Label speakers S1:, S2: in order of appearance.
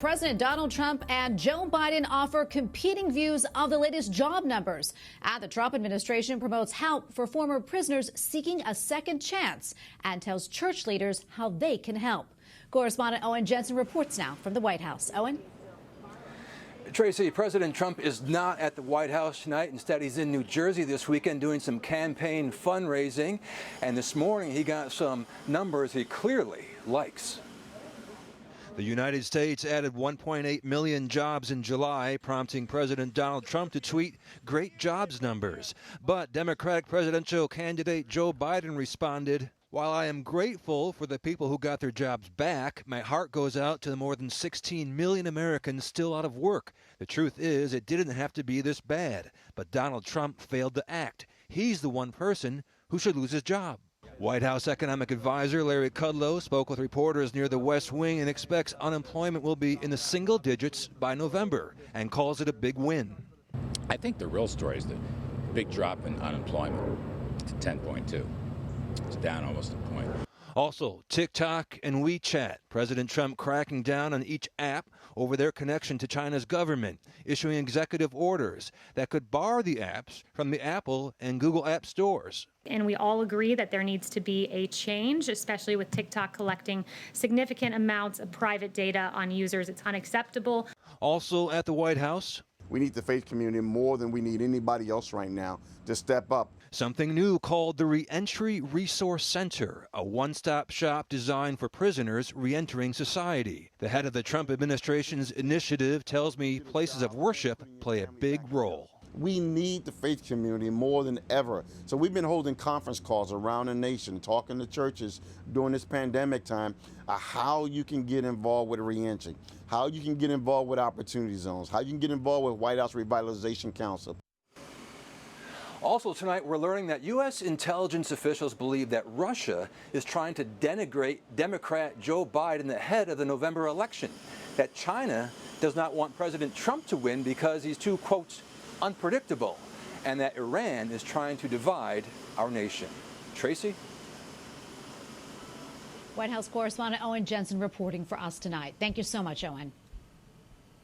S1: President Donald Trump and Joe Biden offer competing views of the latest job numbers. And the Trump administration promotes help for former prisoners seeking a second chance and tells church leaders how they can help. Correspondent Owen Jensen reports now from the White House. Owen?
S2: Tracy, President Trump is not at the White House tonight. Instead, he's in New Jersey this weekend doing some campaign fundraising. And this morning, he got some numbers he clearly likes.
S3: The United States added 1.8 million jobs in July, prompting President Donald Trump to tweet great jobs numbers. But Democratic presidential candidate Joe Biden responded, "While I am grateful for the people who got their jobs back, my heart goes out to the more than 16 million Americans still out of work. The truth is, it didn't have to be this bad. But Donald Trump failed to act. He's the one person who should lose his job." White House economic advisor Larry Kudlow spoke with reporters near the West Wing and expects unemployment will be in the single digits by November and calls it a big win.
S4: I think the real story is the big drop in unemployment to 10.2. It's down almost a point.
S3: Also, TikTok and WeChat. President Trump cracking down on each app over their connection to China's government, issuing executive orders that could bar the apps from the Apple and Google app stores.
S5: And we all agree that there needs to be a change, especially with TikTok collecting significant amounts of private data on users. It's unacceptable.
S3: Also at the White House,
S6: we need the faith community more than we need anybody else right now to step up.
S3: Something new called the Reentry Resource Center, a one-stop shop designed for prisoners reentering society. The head of the Trump administration's initiative tells me places of worship play a big role.
S6: We need the faith community more than ever. So we've been holding conference calls around the nation, talking to churches during this pandemic time, how you can get involved with reentry, how you can get involved with opportunity zones, how you can get involved with White House Revitalization Council.
S2: Also tonight, we're learning that U.S. intelligence officials believe that Russia is trying to denigrate Democrat Joe Biden ahead of the November election, that China does not want President Trump to win because he's too, quote, unpredictable, and that Iran is trying to divide our nation. Tracy?
S1: White House correspondent Owen Jensen reporting for us tonight. Thank you so much, Owen.